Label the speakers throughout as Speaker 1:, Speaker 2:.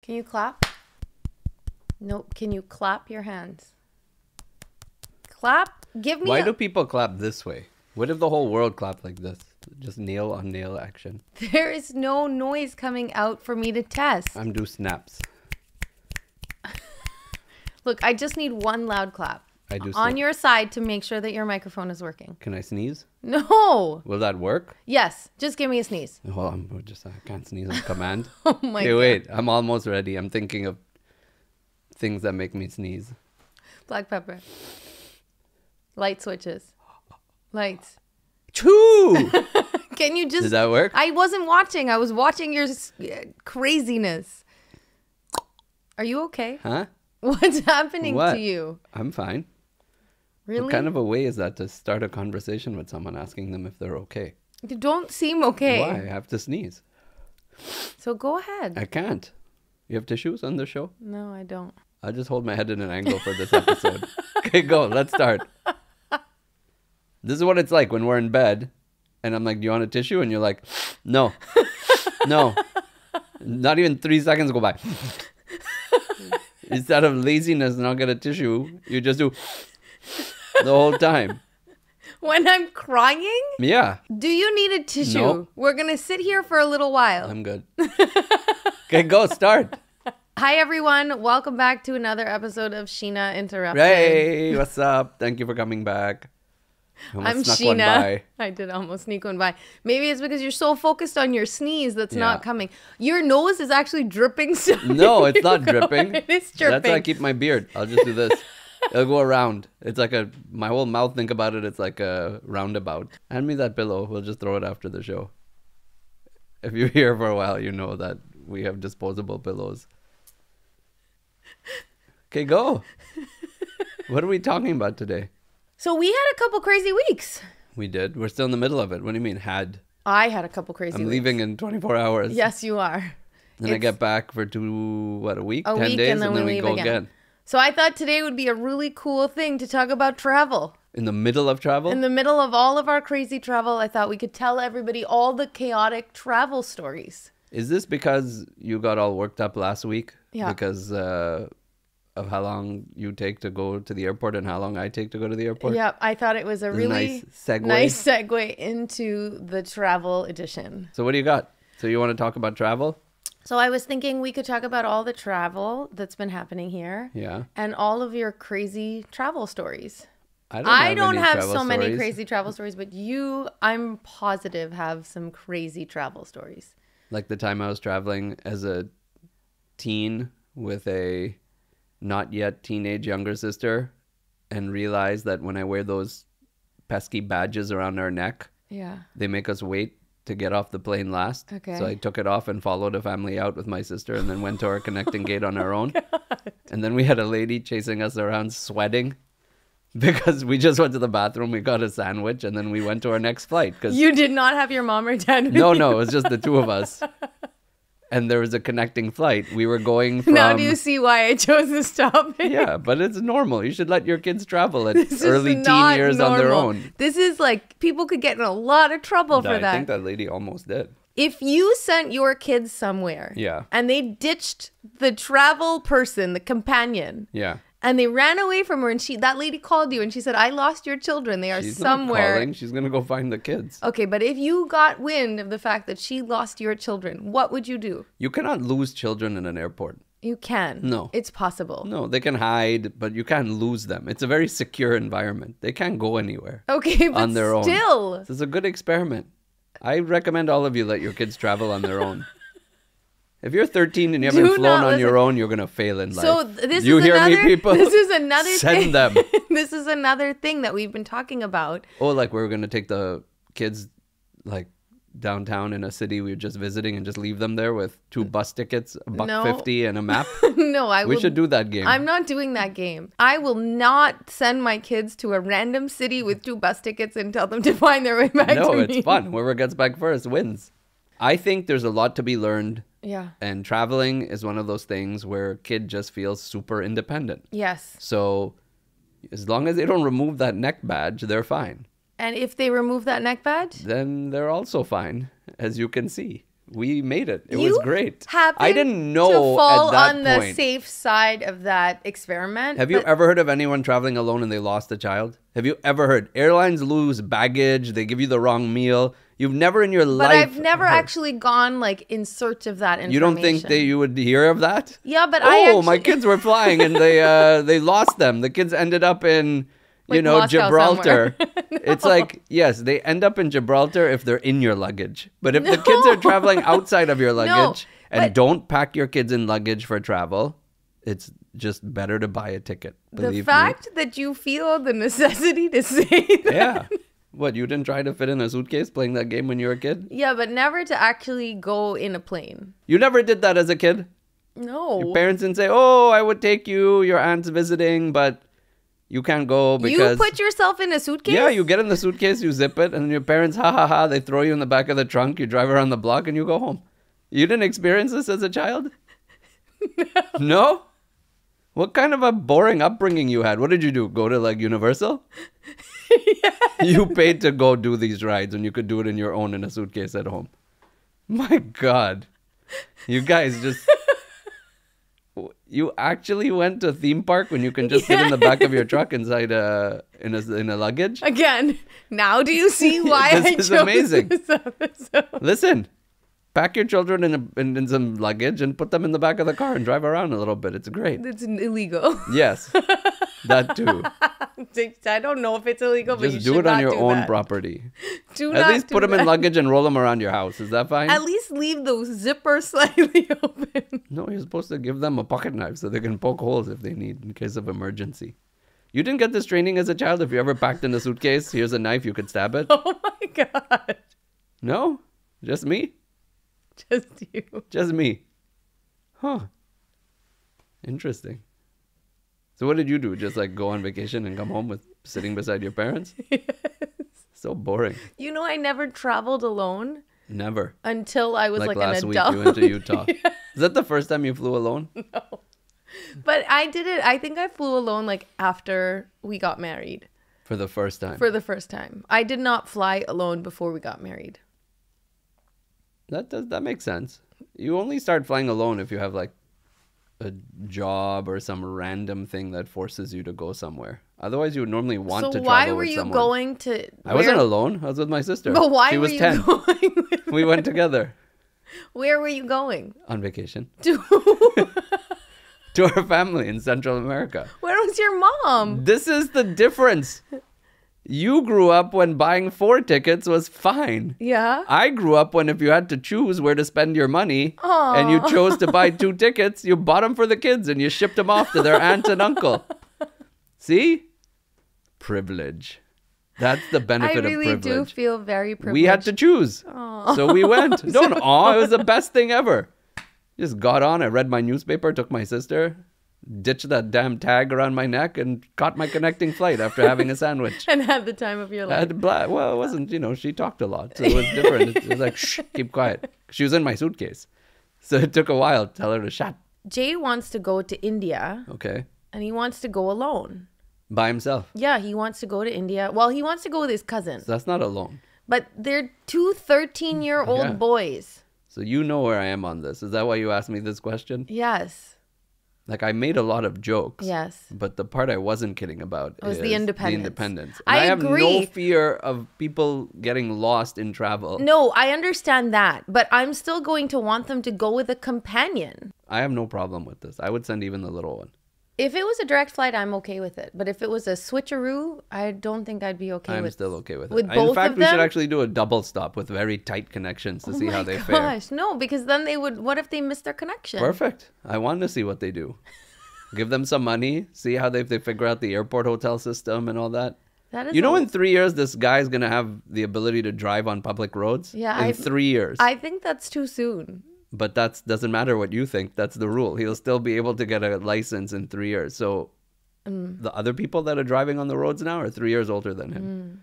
Speaker 1: Can you clap? Nope. Can you clap your hands? Clap? Give me
Speaker 2: Why do people clap this way? What if the whole world clapped like this? Just nail on nail action.
Speaker 1: There is no noise coming out for me to test.
Speaker 2: I'm do snaps.
Speaker 1: Look, I just need one loud clap.
Speaker 2: I do
Speaker 1: On
Speaker 2: snap.
Speaker 1: your side to make sure that your microphone is working.
Speaker 2: Can I sneeze?
Speaker 1: No.
Speaker 2: Will that work?
Speaker 1: Yes. Just give me a sneeze.
Speaker 2: Well, I can't sneeze on command.
Speaker 1: Oh my
Speaker 2: Okay,
Speaker 1: God.
Speaker 2: wait. I'm almost ready. I'm thinking of things that make me sneeze.
Speaker 1: Black pepper. Light switches. Lights.
Speaker 2: Choo!
Speaker 1: Can you just...
Speaker 2: Did that work?
Speaker 1: I wasn't watching. I was watching your craziness. Are you okay?
Speaker 2: Huh?
Speaker 1: What's happening
Speaker 2: What?
Speaker 1: to you?
Speaker 2: I'm fine.
Speaker 1: Really?
Speaker 2: What kind of a way is that to start a conversation with someone asking them if they're okay?
Speaker 1: You don't seem okay.
Speaker 2: Why? I have to sneeze.
Speaker 1: So go ahead.
Speaker 2: I can't. You have tissues on the show?
Speaker 1: No, I don't.
Speaker 2: I'll just hold my head in an angle for this episode. Okay, go. Let's start. This is what it's like when we're in bed and I'm like, do you want a tissue? And you're like, no. No. Not even 3 seconds go by. Instead of laziness and I'll get a tissue, you just do the whole time.
Speaker 1: When I'm crying?
Speaker 2: Yeah,
Speaker 1: Do you need a tissue?
Speaker 2: No.
Speaker 1: We're going to sit here for a little while.
Speaker 2: I'm good. Okay, go. Start.
Speaker 1: Hi, everyone. Welcome back to another episode of Sheena Interrupted.
Speaker 2: Hey, what's up? Thank you for coming back. Almost
Speaker 1: I'm
Speaker 2: snuck one
Speaker 1: Sheena.
Speaker 2: by.
Speaker 1: I did almost sneak one by. Maybe it's because you're so focused on your sneeze that's not
Speaker 2: Yeah.
Speaker 1: coming. Your nose is actually dripping. Still.
Speaker 2: No, it's not dripping.
Speaker 1: It is dripping.
Speaker 2: That's how I keep my beard. I'll just do this. It'll go around. It's like my whole mouth, think about it, it's like a roundabout. Hand me that pillow. We'll just throw it after the show. If you're here for a while, you know that we have disposable pillows. Okay, go. What are we talking about today?
Speaker 1: So we had a couple crazy weeks.
Speaker 2: We did. We're still in the middle of it. What do you mean, had?
Speaker 1: I had a couple crazy
Speaker 2: I'm
Speaker 1: weeks.
Speaker 2: leaving in 24 hours.
Speaker 1: Yes, you are.
Speaker 2: Then I
Speaker 1: It's
Speaker 2: get back for a week?
Speaker 1: a
Speaker 2: 10
Speaker 1: week
Speaker 2: days,
Speaker 1: and then we leave
Speaker 2: go
Speaker 1: again. So I thought today would be a really cool thing to talk about travel.
Speaker 2: In the middle of travel?
Speaker 1: In the middle of all of our crazy travel, I thought we could tell everybody all the chaotic travel stories.
Speaker 2: Is this because you got all worked up last week?
Speaker 1: Yeah.
Speaker 2: Because of how long you take to go to the airport and how long I take to go to the airport?
Speaker 1: Yep, I thought it was a really
Speaker 2: nice segue.
Speaker 1: segue into the travel edition.
Speaker 2: So what do you got? So you want to talk about travel?
Speaker 1: So I was thinking we could talk about all the travel that's been happening here
Speaker 2: Yeah.
Speaker 1: and all of your crazy travel stories.
Speaker 2: I
Speaker 1: I don't
Speaker 2: any
Speaker 1: have
Speaker 2: travel
Speaker 1: so many
Speaker 2: stories.
Speaker 1: crazy travel stories, but you, I'm positive, have some crazy travel stories.
Speaker 2: Like the time I was traveling as a teen with a not yet teenage younger sister and realized that when I wear those pesky badges around our neck,
Speaker 1: Yeah.
Speaker 2: they make us wait to get off the plane last.
Speaker 1: Okay.
Speaker 2: So I took it off and followed a family out with my sister and then went to our connecting gate on our own. And then we had a lady chasing us around sweating because we just went to the bathroom, we got a sandwich, and then we went to our next flight.
Speaker 1: You did not have your mom or dad with
Speaker 2: No,
Speaker 1: you.
Speaker 2: no, it was just the two of us. And there was a connecting flight. We were going from...
Speaker 1: Now do you see why I chose this topic?
Speaker 2: Yeah, but it's normal. You should let your kids travel at
Speaker 1: This
Speaker 2: early
Speaker 1: is
Speaker 2: teen
Speaker 1: not
Speaker 2: years on their
Speaker 1: normal.
Speaker 2: own.
Speaker 1: This is like, people could get in a lot of trouble for
Speaker 2: I
Speaker 1: that.
Speaker 2: think that lady almost did.
Speaker 1: If you sent your kids somewhere
Speaker 2: Yeah.
Speaker 1: and they ditched the travel person, the companion,
Speaker 2: Yeah.
Speaker 1: and they ran away from her and that lady called you and she said, I lost your children. They are
Speaker 2: She's
Speaker 1: somewhere.
Speaker 2: not calling. She's going to go find the kids.
Speaker 1: Okay, but if you got wind of the fact that she lost your children, what would you do?
Speaker 2: You cannot lose children in an airport.
Speaker 1: You can.
Speaker 2: No.
Speaker 1: It's possible.
Speaker 2: No, they can hide, but you can't lose them. It's a very secure environment. They can't go anywhere
Speaker 1: Okay, but
Speaker 2: on their own.
Speaker 1: still.
Speaker 2: This is a good experiment. I recommend all of you let your kids travel on their own. If you're 13 and you haven't
Speaker 1: Do
Speaker 2: flown
Speaker 1: not
Speaker 2: on
Speaker 1: listen.
Speaker 2: your own, you're going to fail in life.
Speaker 1: So this
Speaker 2: you
Speaker 1: is
Speaker 2: hear
Speaker 1: another,
Speaker 2: me, people?
Speaker 1: This is another
Speaker 2: Send
Speaker 1: thing.
Speaker 2: them.
Speaker 1: This is another thing that we've been talking about.
Speaker 2: Oh, like we're going to take the kids like downtown in a city we were just visiting and just leave them there with 2 bus tickets, $1.50 and a map.
Speaker 1: No,
Speaker 2: We should do that game.
Speaker 1: I'm not doing that game. I will not send my kids to a random city with 2 bus tickets and tell them to find their way back to
Speaker 2: No,
Speaker 1: me.
Speaker 2: it's fun. Whoever gets back first wins. I think there's a lot to be learned.
Speaker 1: Yeah.
Speaker 2: And traveling is one of those things where a kid just feels super independent.
Speaker 1: Yes.
Speaker 2: So as long as they don't remove that neck badge, they're fine.
Speaker 1: And if they remove that neck badge?
Speaker 2: Then they're also fine, as you can see. We made it. It
Speaker 1: You
Speaker 2: was great.
Speaker 1: happened
Speaker 2: I didn't know
Speaker 1: to fall
Speaker 2: at that
Speaker 1: on
Speaker 2: point.
Speaker 1: the safe side of that experiment.
Speaker 2: Have you
Speaker 1: but-
Speaker 2: ever heard of anyone traveling alone and they lost a child? Have you ever heard? Airlines lose baggage. They give you the wrong meal. You've never in your life.
Speaker 1: But I've never
Speaker 2: heard.
Speaker 1: actually gone like in search of that information.
Speaker 2: You don't think that you would hear of that?
Speaker 1: Yeah, but
Speaker 2: my kids were flying and they lost them. The kids ended up in
Speaker 1: Like Moscow
Speaker 2: Gibraltar.
Speaker 1: somewhere.
Speaker 2: It's like, yes, they end up in Gibraltar if they're in your luggage. But if the kids are traveling outside of your luggage and
Speaker 1: but-
Speaker 2: don't pack your kids in luggage for travel, it's just better to buy a ticket.
Speaker 1: The
Speaker 2: Believe
Speaker 1: fact that you feel the necessity to say that.
Speaker 2: me. Yeah. What, you didn't try to fit in a suitcase playing that game when you were a kid?
Speaker 1: Yeah, but never to actually go in a plane.
Speaker 2: You never did that as a kid?
Speaker 1: No.
Speaker 2: Your parents didn't say, oh, I would take you, your aunt's visiting, but you can't go because...
Speaker 1: You put yourself in a suitcase?
Speaker 2: Yeah, you get in the suitcase, you zip it, and then your parents, ha ha ha, they throw you in the back of the trunk, you drive around the block, and you go home. You didn't experience this as a child? No? What kind of a boring upbringing you had? What did you do? Go to like Universal?
Speaker 1: Yes.
Speaker 2: You paid to go do these rides and you could do it in your own in a suitcase at home. My God. You guys just... You actually went to a theme park when you can just sit in the back of your truck inside in a luggage?
Speaker 1: Again, now do you see why
Speaker 2: This
Speaker 1: I
Speaker 2: is
Speaker 1: chose
Speaker 2: amazing.
Speaker 1: this episode?
Speaker 2: Listen, pack your children in some luggage and put them in the back of the car and drive around a little bit. It's great.
Speaker 1: It's illegal.
Speaker 2: Yes, that too.
Speaker 1: I don't know if it's illegal, but you
Speaker 2: Just
Speaker 1: should
Speaker 2: do it on
Speaker 1: not
Speaker 2: your
Speaker 1: do
Speaker 2: own
Speaker 1: that.
Speaker 2: property.
Speaker 1: Do
Speaker 2: At
Speaker 1: not
Speaker 2: least
Speaker 1: do
Speaker 2: put them in
Speaker 1: that.
Speaker 2: luggage and roll them around your house. Is that fine?
Speaker 1: At least leave those zippers slightly open.
Speaker 2: No, you're supposed to give them a pocket knife so they can poke holes if they need in case of emergency. You didn't get this training as a child? If you ever packed in a suitcase, here's a knife, you could stab it?
Speaker 1: Oh my God.
Speaker 2: No? Just me?
Speaker 1: Just you.
Speaker 2: Just me. Huh. Interesting. So what did you do? Just like go on vacation and come home with sitting beside your parents?
Speaker 1: Yes.
Speaker 2: So boring.
Speaker 1: You know, I never traveled alone
Speaker 2: Never.
Speaker 1: until I was like
Speaker 2: last
Speaker 1: an
Speaker 2: week
Speaker 1: adult.
Speaker 2: you went to Utah.
Speaker 1: Yeah.
Speaker 2: Is that the first time you flew alone?
Speaker 1: No. But I did it. I think I flew alone like after we got married
Speaker 2: For the first time.
Speaker 1: for the first time. I did not fly alone before we got married.
Speaker 2: That makes sense. You only start flying alone if you have like a job or some random thing that forces you to go somewhere. Otherwise, you would normally want to
Speaker 1: So
Speaker 2: travel
Speaker 1: why were
Speaker 2: with
Speaker 1: you
Speaker 2: someone.
Speaker 1: going to?
Speaker 2: I wasn't alone. I was with my sister.
Speaker 1: But why
Speaker 2: she
Speaker 1: were
Speaker 2: was
Speaker 1: you
Speaker 2: 10.
Speaker 1: going? With,
Speaker 2: We went together
Speaker 1: where were you going?
Speaker 2: on vacation
Speaker 1: To,
Speaker 2: to our family in Central America.
Speaker 1: where was your mom?
Speaker 2: This is the difference. You grew up when buying 4 tickets was fine.
Speaker 1: Yeah.
Speaker 2: I grew up when if you had to choose where to spend your money and you
Speaker 1: Aw.
Speaker 2: chose to buy 2 tickets, you bought them for the kids and you shipped them off to their aunt and uncle. See? Privilege. That's the
Speaker 1: I
Speaker 2: benefit
Speaker 1: really
Speaker 2: of
Speaker 1: do
Speaker 2: privilege.
Speaker 1: feel very privileged.
Speaker 2: We had to choose.
Speaker 1: Aw.
Speaker 2: So we went. Don't awe. It was the best thing ever. Just got on. I read my newspaper, took my sister, ditched that damn tag around my neck, and caught my connecting flight after having a sandwich.
Speaker 1: And had the time of your
Speaker 2: I
Speaker 1: life.
Speaker 2: had well, it wasn't, she talked a lot. So it was different. It was like, shh, keep quiet. She was in my suitcase. So it took a while to tell her to shut.
Speaker 1: Jay wants to go to India
Speaker 2: Okay.
Speaker 1: and he wants to go alone.
Speaker 2: By himself.
Speaker 1: Yeah, he wants to go to India. Well, he wants to go with his cousin.
Speaker 2: So that's not alone.
Speaker 1: But they're two 13-year-old
Speaker 2: Yeah.
Speaker 1: boys.
Speaker 2: So you know where I am on this. Is that why you asked me this question?
Speaker 1: Yes.
Speaker 2: Like I made a lot of jokes.
Speaker 1: Yes.
Speaker 2: But the part I wasn't kidding about
Speaker 1: Was
Speaker 2: is
Speaker 1: the independence.
Speaker 2: independence.
Speaker 1: I
Speaker 2: And I have no
Speaker 1: agree.
Speaker 2: fear of people getting lost in travel.
Speaker 1: No, I understand that. But I'm still going to want them to go with a companion.
Speaker 2: I have no problem with this. I would send even the little one.
Speaker 1: If it was a direct flight, I'm okay with it. But if it was a switcheroo, I don't think I'd be okay
Speaker 2: I'm
Speaker 1: with
Speaker 2: still okay with it.
Speaker 1: with
Speaker 2: In
Speaker 1: both
Speaker 2: fact,
Speaker 1: of
Speaker 2: we should
Speaker 1: them?
Speaker 2: actually do a double stop with very tight connections to see how they fare.
Speaker 1: Gosh, no, because then they would. What if they miss their connection?
Speaker 2: Perfect. I want to see what they do. Give them some money. See how they figure out the airport hotel system and all that.
Speaker 1: That is
Speaker 2: You know,
Speaker 1: a-
Speaker 2: in 3 years, this guy's going to have the ability to drive on public roads?
Speaker 1: Yeah,
Speaker 2: In 3 years.
Speaker 1: I think that's too soon.
Speaker 2: But that doesn't matter what you think. That's the rule. He'll still be able to get a license in 3 years. So the other people that are driving on the roads now are 3 years older than him.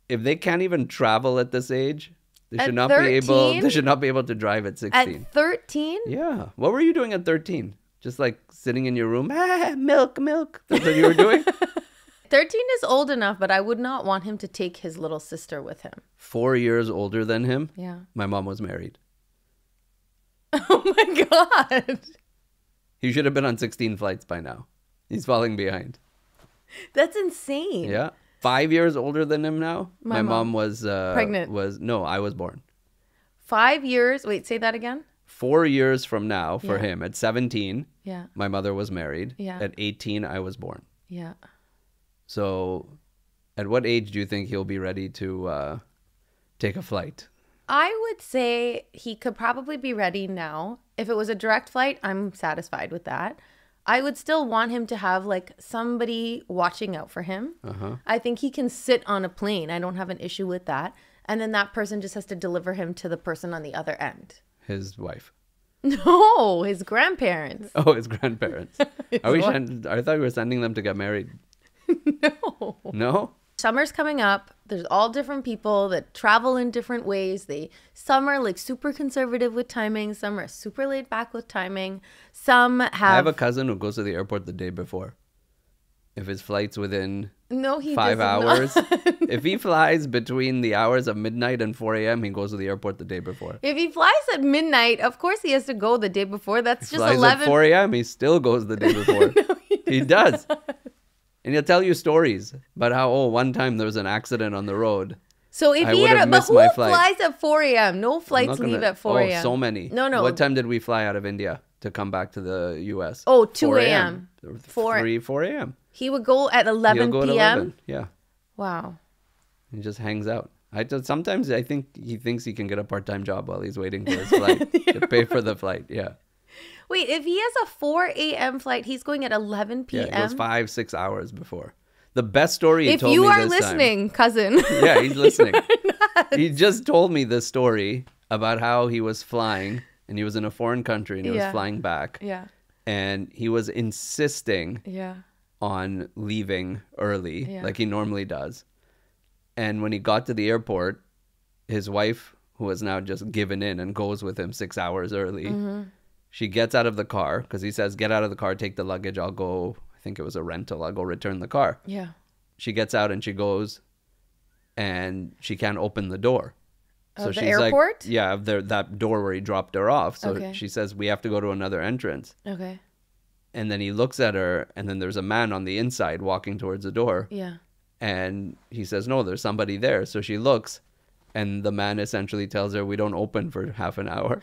Speaker 2: If they can't even travel at this age, they
Speaker 1: At
Speaker 2: should not be able.
Speaker 1: 13?
Speaker 2: They should not be able to drive at 16.
Speaker 1: At 13?
Speaker 2: Yeah. What were you doing at 13? Just like sitting in your room, milk, milk. That's what you were doing?
Speaker 1: 13 is old enough, but I would not want him to take his little sister with him.
Speaker 2: 4 years older than him.
Speaker 1: Yeah.
Speaker 2: My mom was married.
Speaker 1: Oh my God.
Speaker 2: He should have been on 16 flights by now. He's falling behind.
Speaker 1: That's insane.
Speaker 2: Yeah. 5 years older than him now.
Speaker 1: My
Speaker 2: mom
Speaker 1: mom.
Speaker 2: was
Speaker 1: Pregnant.
Speaker 2: No, I was born.
Speaker 1: 5 years. Wait, say that again.
Speaker 2: 4 years from now for
Speaker 1: Yeah.
Speaker 2: him at 17,
Speaker 1: Yeah.
Speaker 2: my mother was married.
Speaker 1: Yeah.
Speaker 2: At 18, I was born.
Speaker 1: Yeah.
Speaker 2: So at what age do you think he'll be ready to take a flight?
Speaker 1: I would say he could probably be ready now. If it was a direct flight, I'm satisfied with that. I would still want him to have like somebody watching out for him. I think he can sit on a plane. I don't have an issue with that. And then that person just has to deliver him to the person on the other end.
Speaker 2: His wife.
Speaker 1: No, his grandparents.
Speaker 2: Oh, his grandparents. I thought we were sending them to get married.
Speaker 1: No.
Speaker 2: No?
Speaker 1: Summer's coming up. There's all different people that travel in different ways. Some are like super conservative with timing. Some are super laid back with timing. Some have.
Speaker 2: I have a cousin who goes to the airport the day before. If his flight's within
Speaker 1: No, he
Speaker 2: 5
Speaker 1: does
Speaker 2: hours,
Speaker 1: not.
Speaker 2: if he flies between the hours of midnight and 4 a.m., he goes to the airport the day before.
Speaker 1: If he flies at midnight, of course he has to go the day before. That's just
Speaker 2: Flies
Speaker 1: 11.
Speaker 2: at 4 a.m., he still goes the day before. He does. And he'll tell you stories about how, one time there was an accident on the road.
Speaker 1: So if
Speaker 2: I
Speaker 1: he
Speaker 2: would have
Speaker 1: had, but
Speaker 2: missed
Speaker 1: who
Speaker 2: my flight.
Speaker 1: flies at 4 a.m.? No
Speaker 2: I'm
Speaker 1: flights
Speaker 2: not gonna-
Speaker 1: leave at 4 a.m.
Speaker 2: Oh, so many.
Speaker 1: No.
Speaker 2: What time did we fly out of India to come back to the U.S.?
Speaker 1: Oh, 2
Speaker 2: 4
Speaker 1: a.m..
Speaker 2: 4 a.m.
Speaker 1: He would go at
Speaker 2: He'll
Speaker 1: 11
Speaker 2: go at
Speaker 1: p.m.
Speaker 2: 11. Yeah.
Speaker 1: Wow.
Speaker 2: He just hangs out. Sometimes I think he thinks he can get a part-time job while he's waiting for his flight to pay for the flight. Yeah.
Speaker 1: Wait, if he has a 4 a.m. flight, he's going at 11 p.m.
Speaker 2: Yeah, it goes 5-6 hours before. The best story he
Speaker 1: If
Speaker 2: told
Speaker 1: you
Speaker 2: me
Speaker 1: are
Speaker 2: this
Speaker 1: listening, cousin.
Speaker 2: time. Yeah, he's listening. He just told me this story about how he was flying and he was in a foreign country and he was
Speaker 1: Yeah.
Speaker 2: flying back.
Speaker 1: Yeah.
Speaker 2: And he was insisting
Speaker 1: Yeah.
Speaker 2: on leaving early,
Speaker 1: Yeah.
Speaker 2: like he normally does. And when he got to the airport, his wife, who has now just given in and goes with him 6 hours early,
Speaker 1: Mm-hmm.
Speaker 2: she gets out of the car because he says, "Get out of the car, take the luggage. I'll go." I think it was a rental. I'll go return the car.
Speaker 1: Yeah.
Speaker 2: She gets out and she goes, and she can't open the door.
Speaker 1: Of the airport?
Speaker 2: like, yeah, that door where he dropped her off. So
Speaker 1: Okay.
Speaker 2: she says, "We have to go to another entrance."
Speaker 1: Okay.
Speaker 2: And then he looks at her, and then there's a man on the inside walking towards the door.
Speaker 1: Yeah.
Speaker 2: And he says, "No, there's somebody there." So she looks, and the man essentially tells her, "We don't open for half an hour."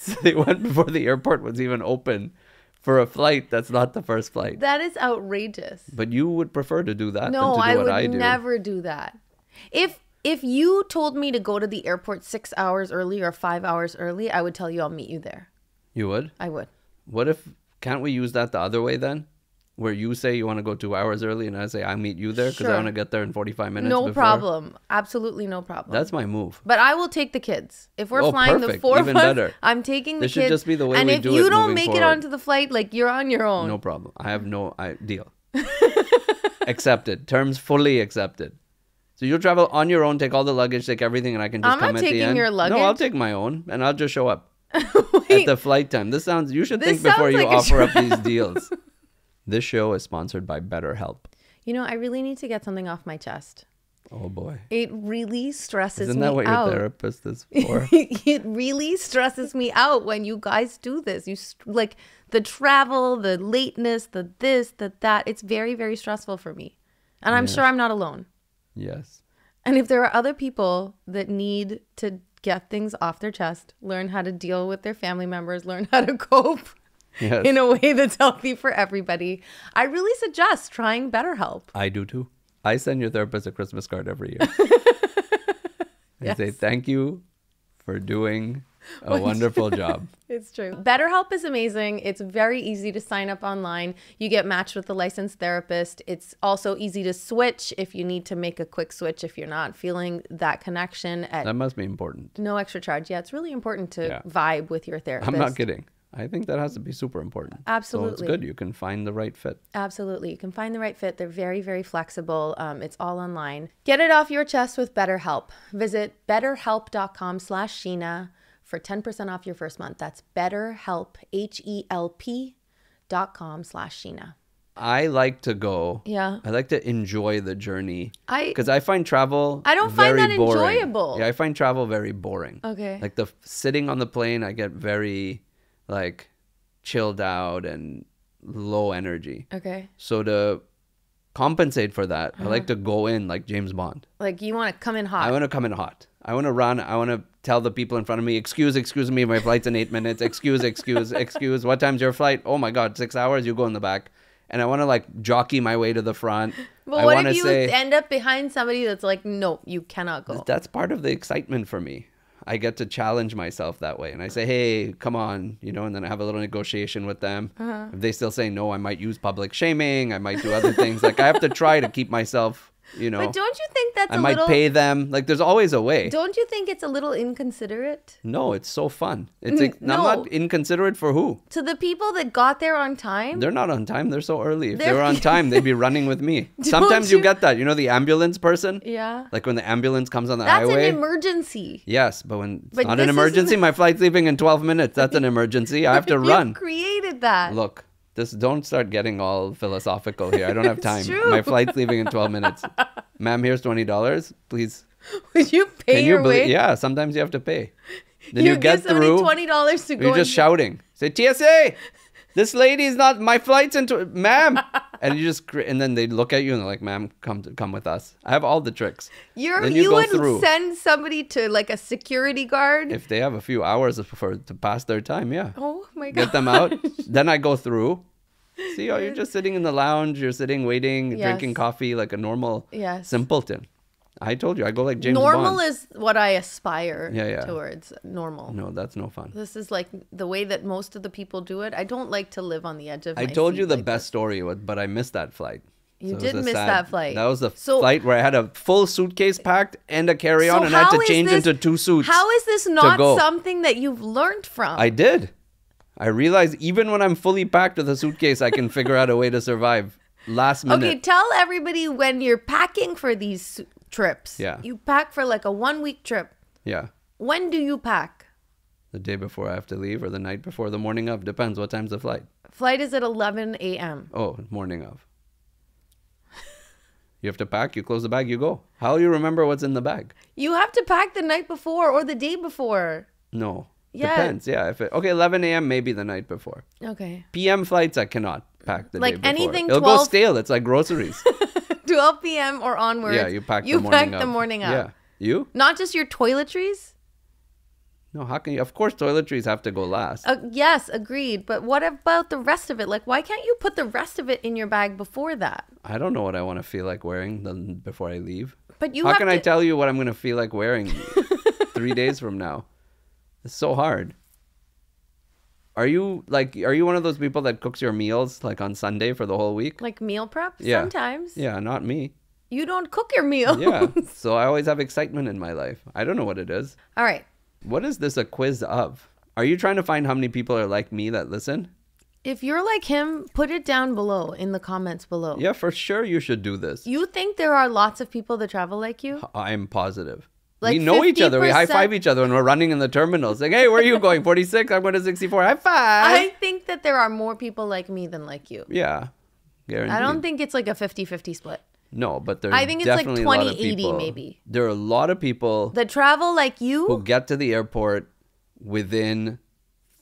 Speaker 2: So they went before the airport was even open for a flight that's not the first flight.
Speaker 1: That is outrageous.
Speaker 2: But you would prefer to do that
Speaker 1: No,
Speaker 2: than to
Speaker 1: I
Speaker 2: do what
Speaker 1: would
Speaker 2: I do.
Speaker 1: never do that. If you told me to go to the airport 6 hours early or 5 hours early, I would tell you I'll meet you there.
Speaker 2: You would?
Speaker 1: I would.
Speaker 2: What if, can't we use that the other way then? Where you say you want to go 2 hours early and I say I'll meet you there because I
Speaker 1: Sure.
Speaker 2: want to get there in 45 minutes
Speaker 1: No
Speaker 2: before?
Speaker 1: problem. Absolutely no problem.
Speaker 2: That's my move.
Speaker 1: But I will take the kids. If we're
Speaker 2: Oh,
Speaker 1: flying the
Speaker 2: perfect.
Speaker 1: four
Speaker 2: Even
Speaker 1: of us,
Speaker 2: better.
Speaker 1: I'm taking the
Speaker 2: This should
Speaker 1: kids.
Speaker 2: just be the way
Speaker 1: and
Speaker 2: we
Speaker 1: if
Speaker 2: do
Speaker 1: you
Speaker 2: it
Speaker 1: don't
Speaker 2: moving
Speaker 1: make it
Speaker 2: forward.
Speaker 1: onto the flight, like you're on your own.
Speaker 2: No problem. I have no deal. Accepted. Terms fully accepted. So you'll travel on your own, take all the luggage, take everything, and I can just
Speaker 1: I'm
Speaker 2: come
Speaker 1: not
Speaker 2: at the
Speaker 1: taking
Speaker 2: end.
Speaker 1: your
Speaker 2: No, I'll
Speaker 1: luggage.
Speaker 2: take my own, and I'll just show up at
Speaker 1: Wait,
Speaker 2: the flight time. You should
Speaker 1: This
Speaker 2: think before
Speaker 1: sounds
Speaker 2: you
Speaker 1: like a
Speaker 2: offer up
Speaker 1: show.
Speaker 2: these deals. This show is sponsored by BetterHelp.
Speaker 1: you know, I really need to get something off my chest.
Speaker 2: Oh boy.
Speaker 1: It really stresses
Speaker 2: Isn't
Speaker 1: me
Speaker 2: that what your
Speaker 1: out.
Speaker 2: therapist is for?
Speaker 1: It really stresses me out when you guys do this. Like the travel, the lateness, the this, the that. It's very, very stressful for me. And I'm
Speaker 2: Yeah.
Speaker 1: sure I'm not alone.
Speaker 2: Yes.
Speaker 1: And if there are other people that need to get things off their chest, learn how to deal with their family members, learn how to cope
Speaker 2: Yes.
Speaker 1: in a way that's healthy for everybody, I really suggest trying BetterHelp.
Speaker 2: I do too. I send your therapist a Christmas card every year. I say thank you for doing a wonderful job.
Speaker 1: It's true. BetterHelp is amazing. It's very easy to sign up online. You get matched with a licensed therapist. It's also easy to switch if you need to make a quick switch if you're not feeling that connection at
Speaker 2: That must be important.
Speaker 1: no extra charge. Yeah, it's really important to
Speaker 2: Yeah.
Speaker 1: vibe with your therapist.
Speaker 2: I'm not kidding. I think that has to be super important. So
Speaker 1: Absolutely.
Speaker 2: it's good. You can find the right fit.
Speaker 1: Absolutely. You can find the right fit. They're very, very flexible. It's all online. Get it off your chest with BetterHelp. Visit betterhelp.com/Sheena for 10% off your first month. That's BetterHelp, HELP.com/Sheena.
Speaker 2: I like to go.
Speaker 1: Yeah.
Speaker 2: I like to enjoy the journey.
Speaker 1: I
Speaker 2: Because I find travel
Speaker 1: I don't find
Speaker 2: very
Speaker 1: that
Speaker 2: boring.
Speaker 1: enjoyable.
Speaker 2: Yeah, I find travel very boring.
Speaker 1: Okay.
Speaker 2: Like sitting on the plane, I get very like chilled out and low energy.
Speaker 1: Okay.
Speaker 2: So to compensate for that, I like to go in like James Bond.
Speaker 1: Like you want to come in hot.
Speaker 2: I want to come in hot. I want to run. I want to tell the people in front of me, excuse me, my flight's in 8 minutes. Excuse. What time's your flight? Oh my God, 6 hours. You go in the back. And I want to like jockey my way to the front.
Speaker 1: But what if you end up behind somebody that's like, no, you cannot go?
Speaker 2: That's part of the excitement for me. I get to challenge myself that way. And I say, hey, come on, you know, and then I have a little negotiation with them. If they still say no, I might use public shaming. I might do other things. Like I have to try to keep myself, you know.
Speaker 1: But don't you think that's
Speaker 2: I might pay them. Like there's always a way.
Speaker 1: Don't you think it's a little inconsiderate?
Speaker 2: No, it's so fun. I'm not inconsiderate for who?
Speaker 1: To the people that got there on time?
Speaker 2: They're not on time. They're so early. If they were on time, they'd be running with me. Sometimes you get that. You know the ambulance person?
Speaker 1: Yeah.
Speaker 2: Like when the ambulance comes on the highway?
Speaker 1: That's an emergency.
Speaker 2: Yes, but when it's not an emergency, my flight's leaving in 12 minutes. That's an emergency. I have to run.
Speaker 1: You created that.
Speaker 2: Look, don't start getting all philosophical here. I don't have time.
Speaker 1: True.
Speaker 2: My flight's leaving in 12 minutes. Ma'am, here's $20. Please.
Speaker 1: Would you pay your way?
Speaker 2: Yeah, sometimes you have to pay. Then you get
Speaker 1: through. $20 to go.
Speaker 2: You're just shouting. Say, TSA, this lady's not, my flight's ma'am. And then they look at you and they're like, ma'am, come with us. I have all the tricks.
Speaker 1: You would send somebody to like a security guard?
Speaker 2: If they have a few hours to pass their time, yeah.
Speaker 1: Oh my God.
Speaker 2: Get them out. Then I go through. See, you're just sitting in the lounge. You're sitting, waiting, drinking coffee like a normal simpleton. I told you, I go like James Bond.
Speaker 1: Normal is what I aspire towards. Normal.
Speaker 2: No, that's no fun.
Speaker 1: This is like the way that most of the people do it. I don't like to live on the edge of my
Speaker 2: I told you the
Speaker 1: like
Speaker 2: best story, but I missed that flight.
Speaker 1: You did miss that flight.
Speaker 2: That was the flight where I had a full suitcase packed and a carry-on, and I had to change into 2 suits.
Speaker 1: How is this not something that you've learned from?
Speaker 2: I did. I realized even when I'm fully packed with a suitcase, I can figure out a way to survive. Last minute.
Speaker 1: Okay, tell everybody when you're packing for these trips.
Speaker 2: Yeah.
Speaker 1: You pack for like a 1-week trip.
Speaker 2: Yeah.
Speaker 1: When do you pack?
Speaker 2: The day before I have to leave or the night before, the morning of. Depends what time's the flight.
Speaker 1: Flight is at 11 a.m.
Speaker 2: Oh, morning of. You have to pack, you close the bag, you go. How do you remember what's in the bag?
Speaker 1: You have to pack the night before or the day before.
Speaker 2: No. Yeah. Depends, yeah. Okay, 11 a.m. maybe the night before.
Speaker 1: Okay.
Speaker 2: PM flights, I cannot pack the day before.
Speaker 1: Anything
Speaker 2: It'll go stale. It's like groceries.
Speaker 1: 12 p.m. or onwards.
Speaker 2: Yeah, you pack the morning of. Yeah. You?
Speaker 1: Not just your toiletries?
Speaker 2: No, how can you? Of course, toiletries have to go last.
Speaker 1: Yes, agreed. But what about the rest of it? Like, why can't you put the rest of it in your bag before that?
Speaker 2: I don't know what I want to feel like wearing before I leave.
Speaker 1: But
Speaker 2: how can I tell you what I'm going to feel like wearing 3 days from now? It's so hard. Are you one of those people that cooks your meals like on Sunday for the whole week?
Speaker 1: Like meal prep?
Speaker 2: Yeah.
Speaker 1: Sometimes.
Speaker 2: Yeah, not me.
Speaker 1: You don't cook your meals.
Speaker 2: Yeah. So I always have excitement in my life. I don't know what it is.
Speaker 1: All right.
Speaker 2: What is this a quiz of? Are you trying to find how many people are like me that listen?
Speaker 1: If you're like him, put it down below in the comments below.
Speaker 2: Yeah, for sure you should do this.
Speaker 1: You think there are lots of people that travel like you?
Speaker 2: I'm positive.
Speaker 1: Like
Speaker 2: we know each other. We high-five each other when we're running in the terminals. Like, hey, where are you going? 46? I'm going to 64. High five.
Speaker 1: I think that there are more people like me than like you.
Speaker 2: Yeah. Guaranteed.
Speaker 1: I don't think it's like a 50-50 split.
Speaker 2: No, but there's
Speaker 1: I think it's like 20-80 maybe.
Speaker 2: There are a lot of people
Speaker 1: that travel like you
Speaker 2: who get to the airport within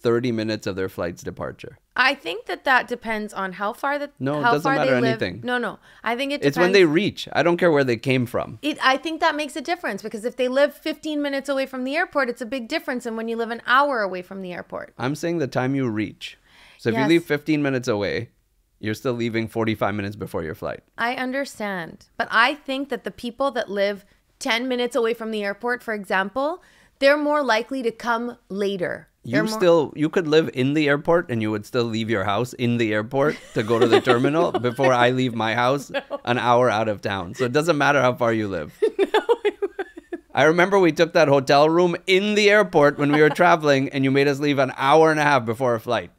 Speaker 2: 30 minutes of their flight's departure.
Speaker 1: I think that depends on how far
Speaker 2: it doesn't matter anything.
Speaker 1: No. I think it depends.
Speaker 2: It's when they reach. I don't care where they came from.
Speaker 1: I think that makes a difference because if they live 15 minutes away from the airport, it's a big difference than when you live an hour away from the airport.
Speaker 2: I'm saying the time you reach. So if you leave 15 minutes away, you're still leaving 45 minutes before your flight.
Speaker 1: I understand. But I think that the people that live 10 minutes away from the airport, for example, they're more likely to come later.
Speaker 2: You could live in the airport and you would still leave your house in the airport to go to the terminal before I leave my house an hour out of town. So it doesn't matter how far you live. I remember we took that hotel room in the airport when we were traveling and you made us leave an hour and a half before a flight.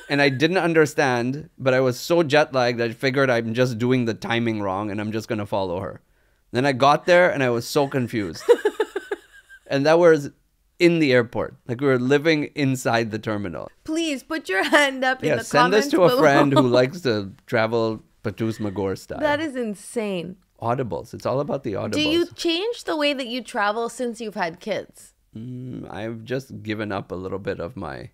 Speaker 2: And I didn't understand, but I was so jet lagged I figured I'm just doing the timing wrong and I'm just going to follow her. Then I got there and I was so confused. And that was in the airport. Like we were living inside the terminal.
Speaker 1: Please put your hand up in the comments
Speaker 2: send this to
Speaker 1: below.
Speaker 2: A friend who likes to travel Patus Magor style.
Speaker 1: That is insane.
Speaker 2: Audibles. It's all about the audibles.
Speaker 1: Do you change the way that you travel since you've had kids?
Speaker 2: I've just given up a little bit of my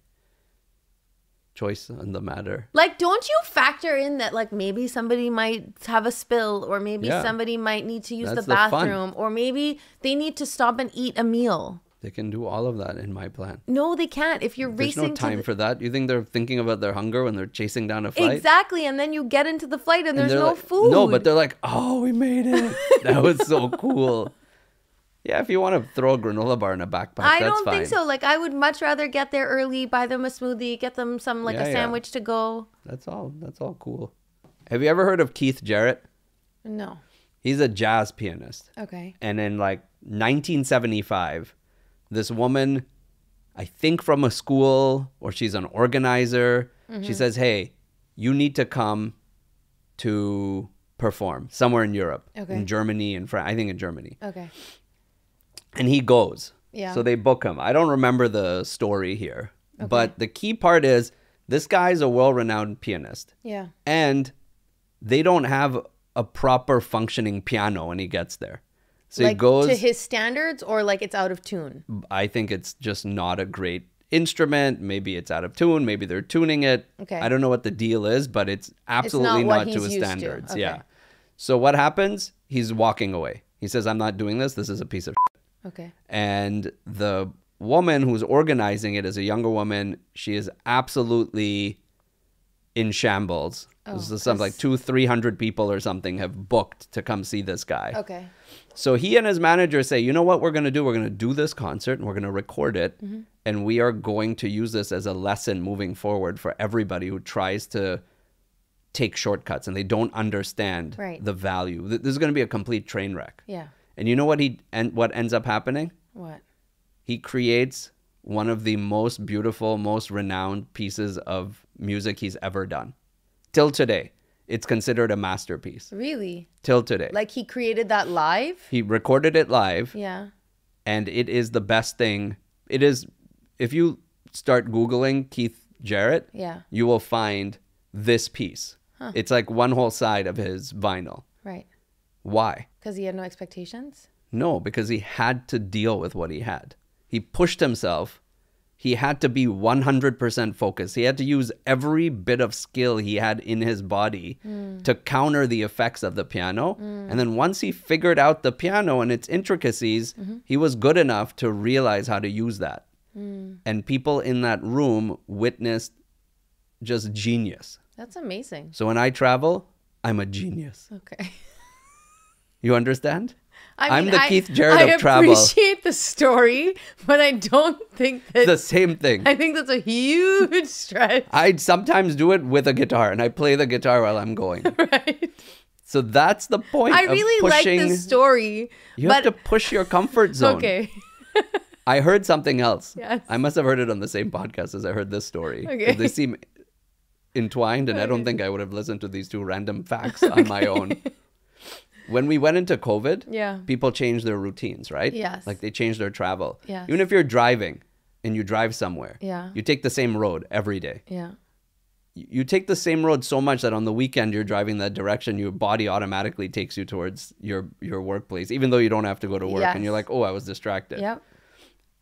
Speaker 2: choice on the matter.
Speaker 1: Like, don't you factor in that, like, maybe somebody might have a spill, or maybe somebody might need to use the bathroom, or maybe they need to stop and eat a meal.
Speaker 2: They can do all of that in my plan.
Speaker 1: No, they can't. If you're
Speaker 2: There's
Speaker 1: racing
Speaker 2: no time for that. You think they're thinking about their hunger when they're chasing down a flight?
Speaker 1: Exactly. And then you get into the flight and there's no food.
Speaker 2: No, but they're like, oh, we made it. That was so cool. Yeah, if you want to throw a granola bar in a backpack, that's fine.
Speaker 1: I don't think so. Like, I would much rather get there early, buy them a smoothie, get them some, like, a sandwich to go.
Speaker 2: That's all cool. Have you ever heard of Keith Jarrett?
Speaker 1: No.
Speaker 2: He's a jazz pianist.
Speaker 1: Okay.
Speaker 2: And in, like, 1975... this woman, I think from a school, or she's an organizer, she says, hey, you need to come to perform somewhere in Europe, in Germany, in France, I think in Germany.
Speaker 1: Okay.
Speaker 2: And he goes.
Speaker 1: Yeah.
Speaker 2: So they book him. I don't remember the story here. Okay. But the key part is this guy's a world-renowned pianist.
Speaker 1: Yeah.
Speaker 2: And they don't have a proper functioning piano when he gets there. So
Speaker 1: like,
Speaker 2: he goes
Speaker 1: to his standards, or like it's out of tune?
Speaker 2: I think it's just not a great instrument. Maybe it's out of tune. Maybe they're tuning it.
Speaker 1: Okay.
Speaker 2: I don't know what the deal is, but it's absolutely not to his standards.
Speaker 1: Okay.
Speaker 2: Yeah. So what happens? He's walking away. He says, I'm not doing this. This is a piece of shit.
Speaker 1: Okay.
Speaker 2: And the woman who's organizing it is a younger woman. She is absolutely in shambles. This is something like 200-300 people or something have booked to come see this guy.
Speaker 1: Okay.
Speaker 2: So he and his manager say, you know what we're going to do? We're going to do this concert and we're going to record it. And we are going to use this as a lesson moving forward for everybody who tries to take shortcuts and they don't understand the value. This is going to be a complete train wreck.
Speaker 1: Yeah.
Speaker 2: And you know what what ends up happening?
Speaker 1: What?
Speaker 2: He creates one of the most beautiful, most renowned pieces of music he's ever done. Till today, it's considered a masterpiece.
Speaker 1: Really?
Speaker 2: Till today.
Speaker 1: Like, he created that live?
Speaker 2: He recorded it live.
Speaker 1: Yeah.
Speaker 2: And it is the best thing. It is, if you start Googling Keith Jarrett, you will find this piece. Huh. It's like one whole side of his vinyl.
Speaker 1: Right.
Speaker 2: Why?
Speaker 1: Because he had no expectations?
Speaker 2: No, because he had to deal with what he had. He pushed himself. He had to be 100% focused. He had to use every bit of skill he had in his body to counter the effects of the piano. And then once he figured out the piano and its intricacies, he was good enough to realize how to use that. And people in that room witnessed just genius.
Speaker 1: That's amazing.
Speaker 2: So when I travel, I'm a genius.
Speaker 1: Okay.
Speaker 2: You understand?
Speaker 1: I mean,
Speaker 2: I'm the Keith Jarrett of travel.
Speaker 1: I appreciate the story, but I don't think that's
Speaker 2: the same thing.
Speaker 1: I think that's a huge stretch.
Speaker 2: I sometimes do it with a guitar, and I play the guitar while I'm going.
Speaker 1: Right.
Speaker 2: So that's the point.
Speaker 1: I really like the story.
Speaker 2: You have to push your comfort zone.
Speaker 1: Okay.
Speaker 2: I heard something else.
Speaker 1: Yes.
Speaker 2: I must have heard it on the same podcast as I heard this story.
Speaker 1: Okay.
Speaker 2: They seem entwined, and I don't think I would have listened to these two random facts on my own. When we went into COVID, people changed their routines, right?
Speaker 1: Yes.
Speaker 2: Like they changed their travel.
Speaker 1: Yes.
Speaker 2: Even if you're driving and you drive somewhere,
Speaker 1: you
Speaker 2: take the same road every day.
Speaker 1: Yeah.
Speaker 2: You take the same road so much that on the weekend you're driving that direction, your body automatically takes you towards your workplace, even though you don't have to go to work. And you're like, oh, I was distracted.
Speaker 1: Yep.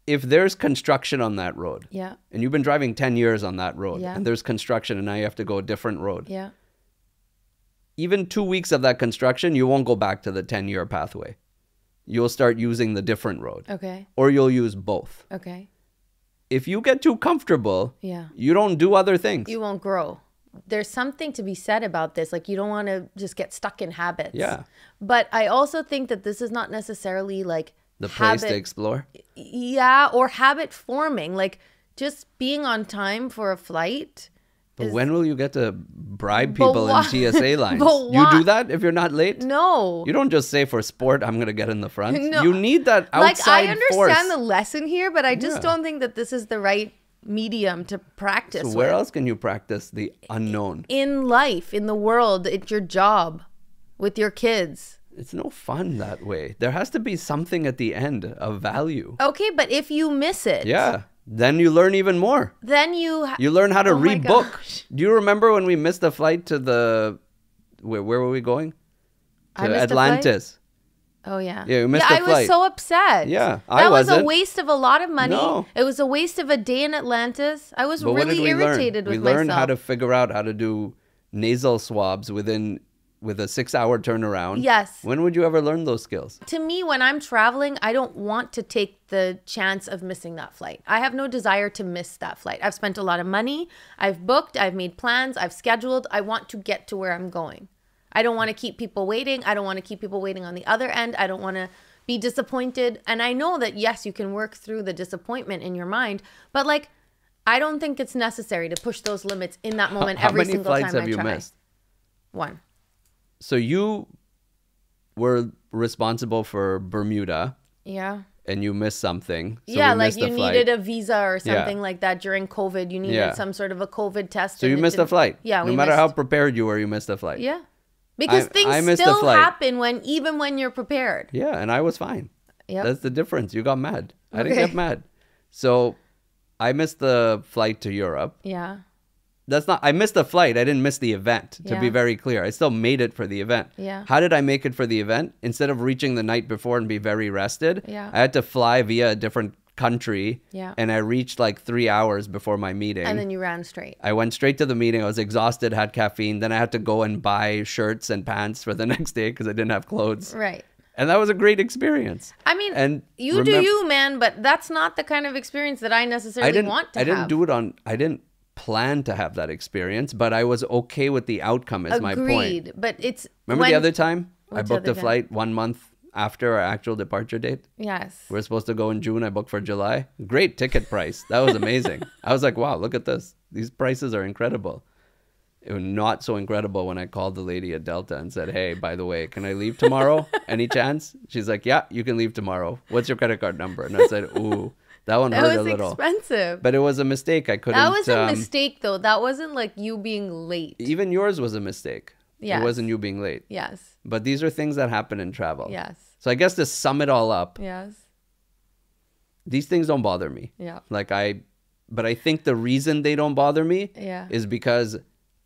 Speaker 2: If there's construction on that road, and you've been driving 10 years on that road, and there's construction and now you have to go a different road, even 2 weeks of that construction, you won't go back to the 10-year pathway. You'll start using the different road.
Speaker 1: Okay.
Speaker 2: Or you'll use both.
Speaker 1: Okay.
Speaker 2: If you get too comfortable, you don't do other things.
Speaker 1: You won't grow. There's something to be said about this. Like, you don't want to just get stuck in habits.
Speaker 2: Yeah.
Speaker 1: But I also think that this is not necessarily like
Speaker 2: the place to explore.
Speaker 1: Yeah, or habit forming. Like, just being on time for a flight.
Speaker 2: But when will you get to bribe people in TSA lines? You do that if you're not late?
Speaker 1: No.
Speaker 2: You don't just say for sport, I'm going to get in the front.
Speaker 1: No.
Speaker 2: You need that outside force.
Speaker 1: Like, I understand the lesson here, but I just don't think that this is the right medium to practice
Speaker 2: So where else can you practice the unknown?
Speaker 1: In life, in the world, it's your job, with your kids.
Speaker 2: It's no fun that way. There has to be something at the end of value.
Speaker 1: Okay, but if you miss it.
Speaker 2: Yeah. Then you learn even more.
Speaker 1: Then you
Speaker 2: learn how to rebook. Do you remember when we missed the flight to the... Where were we going? To Atlantis.
Speaker 1: Oh, yeah.
Speaker 2: Yeah, you missed
Speaker 1: yeah,
Speaker 2: the
Speaker 1: I
Speaker 2: flight.
Speaker 1: was so upset.
Speaker 2: Yeah,
Speaker 1: That was a
Speaker 2: wasn't.
Speaker 1: waste of a lot of money.
Speaker 2: No.
Speaker 1: It was a waste of a day in Atlantis. I was
Speaker 2: But what did
Speaker 1: really
Speaker 2: we
Speaker 1: irritated
Speaker 2: learn?
Speaker 1: with
Speaker 2: We learned
Speaker 1: myself.
Speaker 2: how to figure out how to do nasal swabs with a 6-hour turnaround.
Speaker 1: Yes.
Speaker 2: When would you ever learn those skills?
Speaker 1: To me, when I'm traveling, I don't want to take the chance of missing that flight. I have no desire to miss that flight. I've spent a lot of money. I've booked. I've made plans. I've scheduled. I want to get to where I'm going. I don't want to keep people waiting. I don't want to keep people waiting on the other end. I don't want to be disappointed. And I know that, yes, you can work through the disappointment in your mind. But, like, I don't think it's necessary to push those limits in that moment every single time I try.
Speaker 2: How many flights have you missed?
Speaker 1: One.
Speaker 2: So you were responsible for Bermuda.
Speaker 1: Yeah.
Speaker 2: And you missed something. So
Speaker 1: yeah,
Speaker 2: we
Speaker 1: like
Speaker 2: missed
Speaker 1: you
Speaker 2: a flight.
Speaker 1: needed a visa or something like that during COVID. You needed some sort of a COVID test.
Speaker 2: So you missed a flight.
Speaker 1: Yeah,
Speaker 2: no matter how prepared you were, you missed a flight.
Speaker 1: Yeah. Because things still happen even when you're prepared.
Speaker 2: Yeah, and I was fine.
Speaker 1: Yep.
Speaker 2: That's the difference. You got mad. I didn't get mad. So I missed the flight to Europe.
Speaker 1: Yeah.
Speaker 2: I missed the flight. I didn't miss the event, to be very clear. I still made it for the event.
Speaker 1: Yeah.
Speaker 2: How did I make it for the event? Instead of reaching the night before and be very rested, I had to fly via a different country.
Speaker 1: Yeah.
Speaker 2: And I reached like 3 hours before my meeting.
Speaker 1: And then you ran straight.
Speaker 2: I went straight to the meeting. I was exhausted, had caffeine. Then I had to go and buy shirts and pants for the next day because I didn't have clothes.
Speaker 1: Right.
Speaker 2: And that was a great experience.
Speaker 1: I mean,
Speaker 2: and
Speaker 1: do you, man, but that's not the kind of experience that I necessarily want to have.
Speaker 2: I didn't plan to have that experience, but I was okay with the outcome is my point.
Speaker 1: Agreed, but it's...
Speaker 2: Remember the other time? I booked a flight 1 month after our actual departure date?
Speaker 1: Yes.
Speaker 2: We're supposed to go in June. I booked for July. Great ticket price. That was amazing. I was like, wow, look at this. These prices are incredible. It was not so incredible when I called the lady at Delta and said, hey, by the way, can I leave tomorrow? Any chance? She's like, yeah, you can leave tomorrow. What's your credit card number? And I said, ooh. That one hurt a little.
Speaker 1: That was expensive.
Speaker 2: But it was a mistake. I couldn't...
Speaker 1: That was a mistake, though. That wasn't like you being late.
Speaker 2: Even yours was a mistake.
Speaker 1: Yes.
Speaker 2: It wasn't you being late.
Speaker 1: Yes.
Speaker 2: But these are things that happen in travel.
Speaker 1: Yes.
Speaker 2: So I guess to sum it all up...
Speaker 1: Yes.
Speaker 2: These things don't bother me.
Speaker 1: Yeah.
Speaker 2: But I think the reason they don't bother me
Speaker 1: yeah.
Speaker 2: is because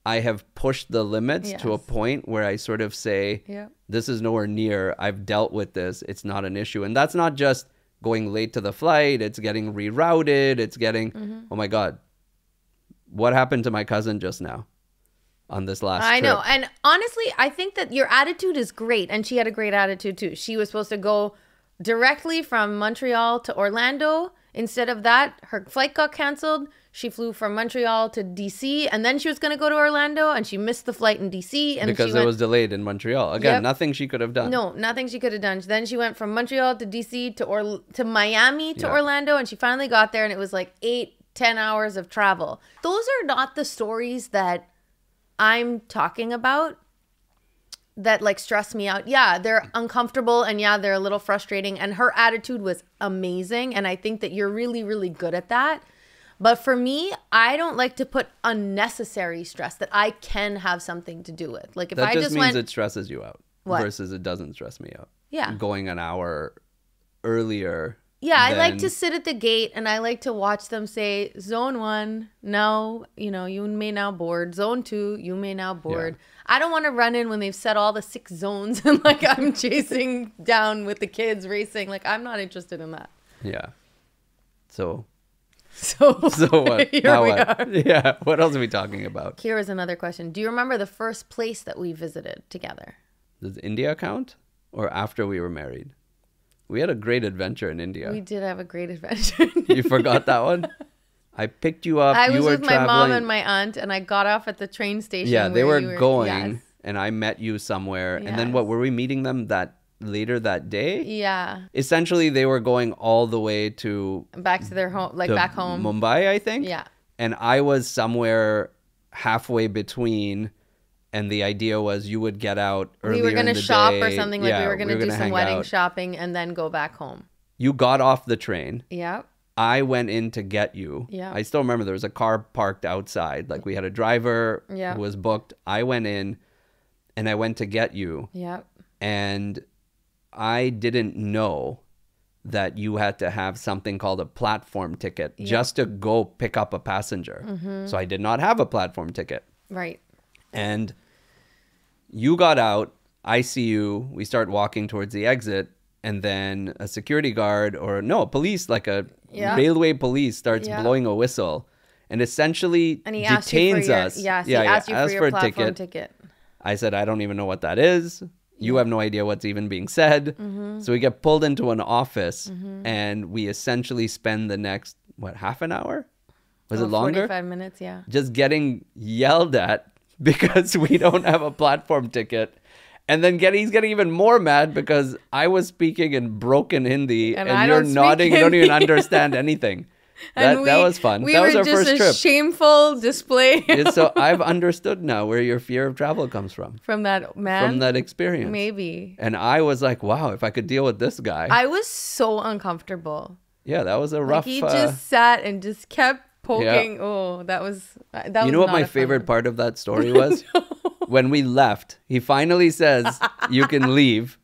Speaker 2: I have pushed the limits to a point where I sort of say, this is nowhere near. I've dealt with this. It's not an issue. And that's not just... going late to the flight, it's getting rerouted, it's getting, oh my God, what happened to my cousin just now on this last trip?
Speaker 1: I know. And honestly, I think that your attitude is great. And she had a great attitude too. She was supposed to go directly from Montreal to Orlando. Instead of that, her flight got canceled. She flew from Montreal to DC, and then she was going to go to Orlando, and she missed the flight in DC. And
Speaker 2: because it was delayed in Montreal. Again, nothing she could have done.
Speaker 1: No, nothing she could have done. Then she went from Montreal to DC to Miami to Orlando, and she finally got there, and it was like 8-10 hours of travel. Those are not the stories that I'm talking about that like stress me out. Yeah, they're uncomfortable, and yeah, they're a little frustrating, and her attitude was amazing, and I think that you're really, really good at that. But for me, I don't like to put unnecessary stress that I can have something to do with. Like if
Speaker 2: that
Speaker 1: I just
Speaker 2: means it stresses you out
Speaker 1: what?
Speaker 2: Versus it doesn't stress me out.
Speaker 1: Yeah.
Speaker 2: Going an hour earlier.
Speaker 1: Yeah, I like to sit at the gate and I like to watch them say, Zone 1, no, you may now board. Zone 2, you may now board. Yeah. I don't want to run in when they've set all the 6 zones and like I'm chasing down with the kids racing. Like I'm not interested in that.
Speaker 2: Yeah. So
Speaker 1: what?
Speaker 2: Now what? Yeah. What else are we talking about?
Speaker 1: Here is another question. Do you remember the first place that we visited together?
Speaker 2: Does India count? Or after we were married? We had a great adventure in India.
Speaker 1: We did have a great adventure.
Speaker 2: You forgot that one? I picked you up.
Speaker 1: I was with my mom and my aunt, and I got off at the train station.
Speaker 2: Yeah, they were going, and I met you somewhere.
Speaker 1: Yes.
Speaker 2: And then what? Were we meeting them later that day?
Speaker 1: Yeah.
Speaker 2: Essentially, they were going all the way to...
Speaker 1: back to their home, back home.
Speaker 2: Mumbai, I think?
Speaker 1: Yeah.
Speaker 2: And I was somewhere halfway between... And the idea was you would get out earlier.
Speaker 1: We were going to shop or something. Like we were going to do some wedding
Speaker 2: out.
Speaker 1: shopping and then go back home.
Speaker 2: You got off the train.
Speaker 1: Yeah.
Speaker 2: I went in to get you.
Speaker 1: Yeah.
Speaker 2: I still remember there was a car parked outside. Like we had a driver who was booked. I went in and I went to get you.
Speaker 1: Yeah.
Speaker 2: And I didn't know that you had to have something called a platform ticket just to go pick up a passenger. Mm-hmm. So I did not have a platform ticket.
Speaker 1: Right.
Speaker 2: And you got out. I see you. We start walking towards the exit, and then a security guard a police, like a railway police, starts blowing a whistle and essentially
Speaker 1: and he
Speaker 2: detains us.
Speaker 1: Yes, he asked you for your platform ticket.
Speaker 2: I said, I don't even know what that is. You have no idea what's even being said. So we get pulled into an office and we essentially spend the next, half an hour? Was it longer?
Speaker 1: 45 minutes, yeah.
Speaker 2: Just getting yelled at because we don't have a platform ticket. And then he's getting even more mad because I was speaking in broken Hindi and you're nodding. You don't even understand anything. That was fun. That was our first trip.
Speaker 1: Shameful display.
Speaker 2: So I've understood now where your fear of travel comes from.
Speaker 1: From that man?
Speaker 2: From that experience.
Speaker 1: Maybe.
Speaker 2: And I was like, wow, if I could deal with this guy.
Speaker 1: I was so uncomfortable.
Speaker 2: Yeah, that was a rough...
Speaker 1: He just sat and just kept poking. Yeah. Oh, that was
Speaker 2: You know what my favorite part of that story was? No. When we left, he finally says, you can leave.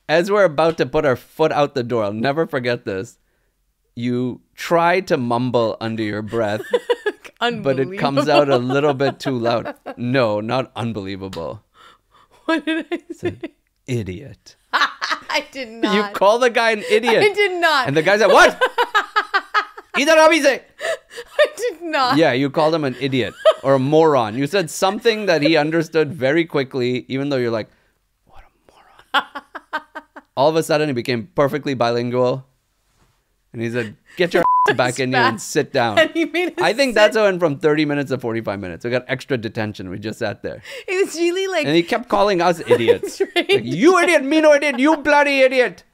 Speaker 2: As we're about to put our foot out the door, I'll never forget this. You try to mumble under your breath, but it comes out a little bit too loud. No, not unbelievable.
Speaker 1: What did I say?
Speaker 2: Said, idiot.
Speaker 1: I did not.
Speaker 2: You call the guy an idiot.
Speaker 1: I did not.
Speaker 2: And the guy said, what? I
Speaker 1: did not.
Speaker 2: Yeah, you called him an idiot or a moron. You said something that he understood very quickly, even though you're like, what a moron. All of a sudden, he became perfectly bilingual. And he said, get your ass back in here and sit down. And he made us I think that's how it went from 30 minutes to 45 minutes. We got extra detention. We just sat there.
Speaker 1: It was really like...
Speaker 2: And he kept calling us idiots. Like, you idiot, me no idiot, you bloody idiot.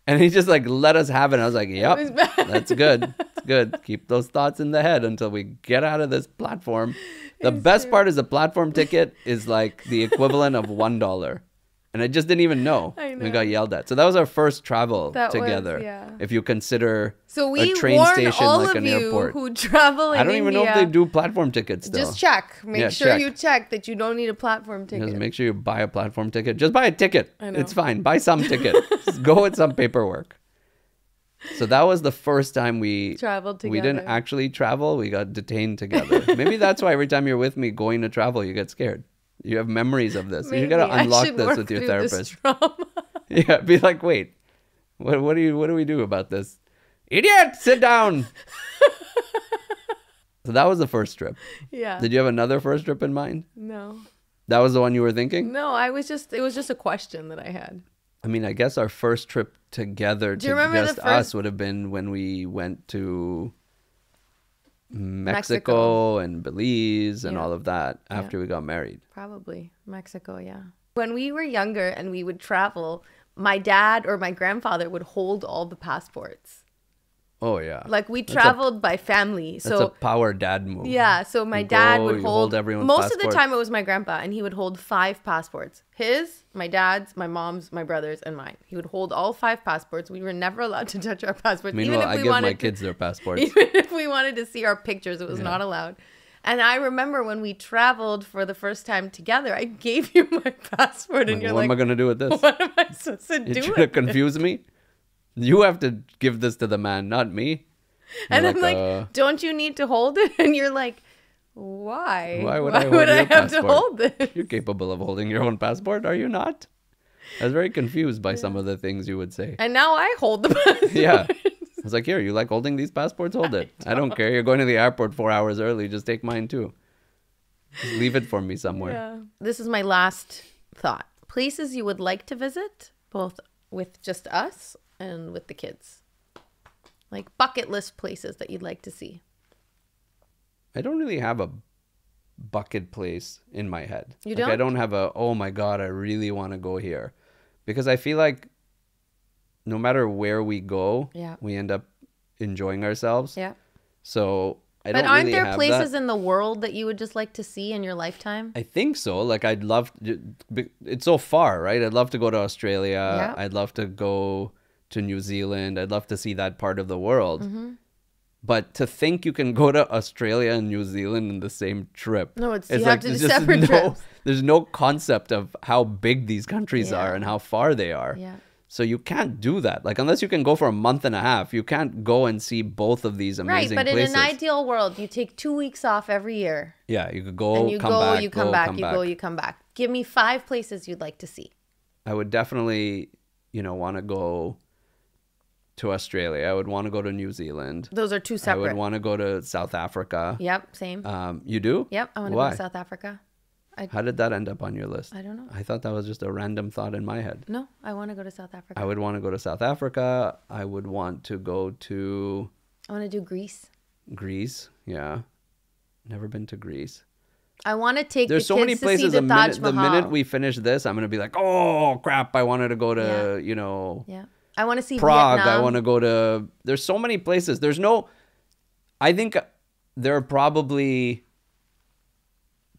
Speaker 2: And he just like let us have it. And I was like, yep, that's good. It's good. Keep those thoughts in the head until we get out of this platform. The best part is the platform ticket is like the equivalent of $1. And I just didn't even know.
Speaker 1: I know.
Speaker 2: We got yelled at. So that was our first travel together. If you consider a train station like an airport.
Speaker 1: Who travel in
Speaker 2: I don't even know if they do platform tickets still.
Speaker 1: Just check. Make sure you check that you don't need a platform ticket.
Speaker 2: Just make sure you buy a platform ticket. Just buy a ticket. I know. It's fine. Buy some ticket. Just go with some paperwork. So that was the first time we
Speaker 1: traveled together.
Speaker 2: We didn't actually travel. We got detained together. Maybe that's why every time you're with me going to travel, you get scared. You have memories of this. Maybe. You got to unlock this with your therapist. Yeah, be like, wait, what do we do about this? Idiot, sit down. So that was the first trip.
Speaker 1: Yeah.
Speaker 2: Did you have another first trip in mind?
Speaker 1: No.
Speaker 2: That was the one you were thinking?
Speaker 1: No, it was just a question that I had.
Speaker 2: I mean, I guess our first trip together to just us would have been when we went to Mexico and Belize and all of that after we got married.
Speaker 1: Probably Mexico, yeah. When we were younger and we would travel, my dad or my grandfather would hold all the passports.
Speaker 2: Oh yeah.
Speaker 1: Like we traveled by family.
Speaker 2: That's a power dad move.
Speaker 1: Yeah, so my dad would hold
Speaker 2: everyone's
Speaker 1: most
Speaker 2: passport.
Speaker 1: of the time it was my grandpa and he would hold 5 passports. His, my dad's, my mom's, my brother's and mine. He would hold all 5 passports. We were never allowed to touch our passports.
Speaker 2: Meanwhile, even if I give my kids their passports.
Speaker 1: Even if we wanted to see our pictures, it was not allowed. And I remember when we traveled for the first time together, I gave you my passport and you're like,
Speaker 2: what am I going to do with this?
Speaker 1: What am I supposed to do with it?
Speaker 2: You're trying to confuse me? You have to give this to the man, not me.
Speaker 1: And I'm like, don't you need to hold it? And you're like, why?
Speaker 2: Why would I have
Speaker 1: to hold this?
Speaker 2: You're capable of holding your own passport, are you not? I was very confused by some of the things you would say.
Speaker 1: And now I hold the passport.
Speaker 2: Yeah. I was like, here, you like holding these passports? Hold it. I don't care. You're going to the airport 4 hours early. Just take mine too. Just leave it for me somewhere.
Speaker 1: Yeah. This is my last thought. Places you would like to visit, both with just us and with the kids. Like bucket list places that you'd like to see.
Speaker 2: I don't really have a bucket place in my head.
Speaker 1: You don't?
Speaker 2: I don't have oh my God, I really want to go here. Because I feel like no matter where we go, we end up enjoying ourselves.
Speaker 1: Yeah.
Speaker 2: So I don't really have that.
Speaker 1: But aren't there places in the world that you would just like to see in your lifetime?
Speaker 2: I think so. Like I'd love, it's so far, right? I'd love to go to Australia.
Speaker 1: Yeah.
Speaker 2: I'd love to go to New Zealand. I'd love to see that part of the world. Mm-hmm. But to think you can go to Australia and New Zealand in the same trip.
Speaker 1: No, you have to do separate trips.
Speaker 2: There's no concept of how big these countries are and how far they are.
Speaker 1: Yeah.
Speaker 2: So you can't do that. Like unless you can go for a month and a half, you can't go and see both of these amazing places.
Speaker 1: Right, but in an ideal world, you take 2 weeks off every year.
Speaker 2: Yeah, you could go,
Speaker 1: and you
Speaker 2: come back,
Speaker 1: you come back, you go, you come back. Give me 5 places you'd like to see.
Speaker 2: I would definitely, want to go to Australia. I would want to go to New Zealand.
Speaker 1: Those are 2
Speaker 2: I
Speaker 1: separate.
Speaker 2: would want to go to South Africa.
Speaker 1: Yep, same.
Speaker 2: You do?
Speaker 1: Yep, I want to go to South Africa.
Speaker 2: How did that end up on your list?
Speaker 1: I don't know.
Speaker 2: I thought that was just a random thought in my head.
Speaker 1: No, I want to go to South Africa.
Speaker 2: I would want to go to South Africa. I would want to go to
Speaker 1: I want to do Greece.
Speaker 2: Greece. Yeah. Never been to Greece.
Speaker 1: I want to take
Speaker 2: There's
Speaker 1: the
Speaker 2: so
Speaker 1: kids
Speaker 2: many
Speaker 1: to
Speaker 2: places.
Speaker 1: see the Taj
Speaker 2: The
Speaker 1: Mahal.
Speaker 2: minute we finish this, I'm going to be like, oh, crap. I wanted to go to,
Speaker 1: Yeah. I want to see
Speaker 2: Prague.
Speaker 1: Vietnam.
Speaker 2: I want to go to. There's so many places. I think there are probably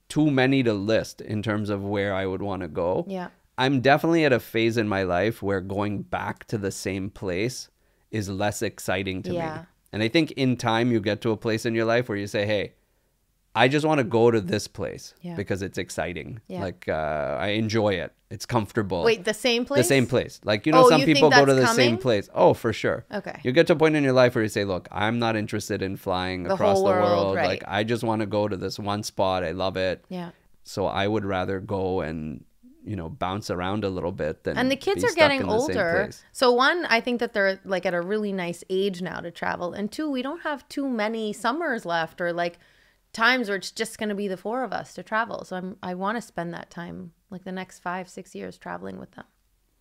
Speaker 2: too many to list in terms of where I would want to go.
Speaker 1: Yeah.
Speaker 2: I'm definitely at a phase in my life where going back to the same place is less exciting to me. And I think in time you get to a place in your life where you say, hey, I just want to go to this place because it's exciting.
Speaker 1: Yeah.
Speaker 2: Like I enjoy it. It's comfortable.
Speaker 1: Wait, the same place?
Speaker 2: The same place. Like, some
Speaker 1: you
Speaker 2: people
Speaker 1: think
Speaker 2: go to the
Speaker 1: that's
Speaker 2: same
Speaker 1: coming?
Speaker 2: place. Oh, for sure.
Speaker 1: Okay.
Speaker 2: You get to a point in your life where you say, look, I'm not interested in flying across
Speaker 1: whole
Speaker 2: the
Speaker 1: world,
Speaker 2: world.
Speaker 1: right.
Speaker 2: Like, I just want to go to this one spot. I love it.
Speaker 1: Yeah.
Speaker 2: So I would rather go and, bounce around a little bit than
Speaker 1: And the kids
Speaker 2: be
Speaker 1: are
Speaker 2: stuck
Speaker 1: getting
Speaker 2: in the same
Speaker 1: older.
Speaker 2: place.
Speaker 1: So 1, I think that they're like at a really nice age now to travel. And 2, we don't have too many summers left or like times where it's just going to be the 4 of us to travel. So I want to spend that time, like the next 5-6 years, traveling with them.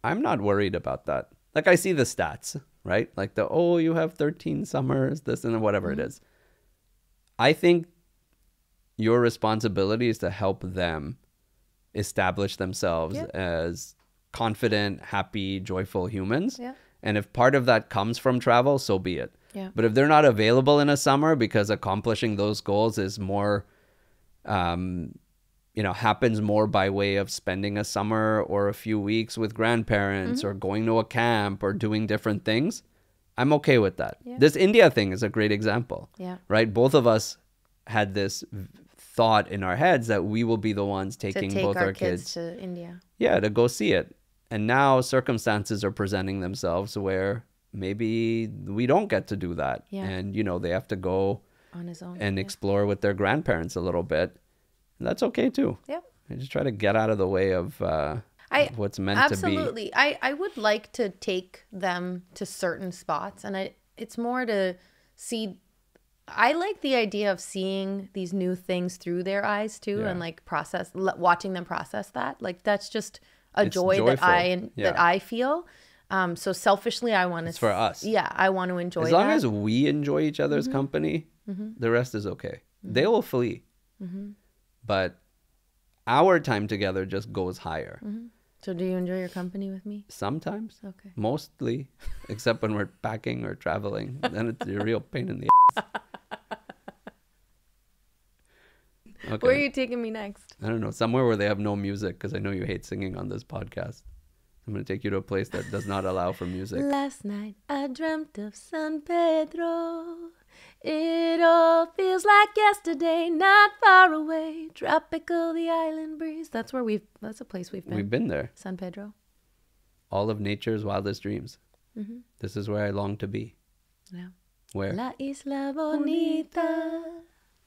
Speaker 2: I'm not worried about that. Like I see the stats, right? Like you have 13 summers, this and whatever it is. I think your responsibility is to help them establish themselves as confident, happy, joyful humans.
Speaker 1: Yeah.
Speaker 2: And if part of that comes from travel, so be it.
Speaker 1: Yeah.
Speaker 2: But if they're not available in a summer because accomplishing those goals is more, happens more by way of spending a summer or a few weeks with grandparents or going to a camp or doing different things, I'm okay with that.
Speaker 1: Yeah.
Speaker 2: This India thing is a great example.
Speaker 1: Yeah.
Speaker 2: Right? Both of us had this thought in our heads that we will be the ones taking
Speaker 1: To take
Speaker 2: both
Speaker 1: our
Speaker 2: our
Speaker 1: kids to India.
Speaker 2: Yeah, to go see it. And now circumstances are presenting themselves where maybe we don't get to do that.
Speaker 1: Yeah.
Speaker 2: And, they have to go
Speaker 1: On his own.
Speaker 2: and explore with their grandparents a little bit. And that's okay too.
Speaker 1: Yep.
Speaker 2: I just try to get out of the way of what's meant to be.
Speaker 1: Absolutely. I would like to take them to certain spots. And it's more to see. I like the idea of seeing these new things through their eyes too, and like watching them process that. Like that's just it's joy
Speaker 2: joyful.
Speaker 1: that I feel. So selfishly, I want to.
Speaker 2: It's for us.
Speaker 1: Yeah, I want to enjoy.
Speaker 2: As long as we enjoy each other's company, the rest is okay. They will flee, but our time together just goes higher.
Speaker 1: So do you enjoy your company with me?
Speaker 2: Sometimes.
Speaker 1: Okay.
Speaker 2: Mostly, except when we're packing or traveling. Then it's a real pain in the ass. Okay.
Speaker 1: Where are you taking me next?
Speaker 2: I don't know. Somewhere where they have no music, because I know you hate singing on this podcast. I'm going to take you to a place that does not allow for music.
Speaker 1: Last night I dreamt of San Pedro. It all feels like yesterday, not far away. Tropical, the island breeze. That's a place we've been.
Speaker 2: We've been there.
Speaker 1: San Pedro.
Speaker 2: All of nature's wildest dreams. This is where I long to be.
Speaker 1: Yeah.
Speaker 2: Where?
Speaker 1: La Isla Bonita.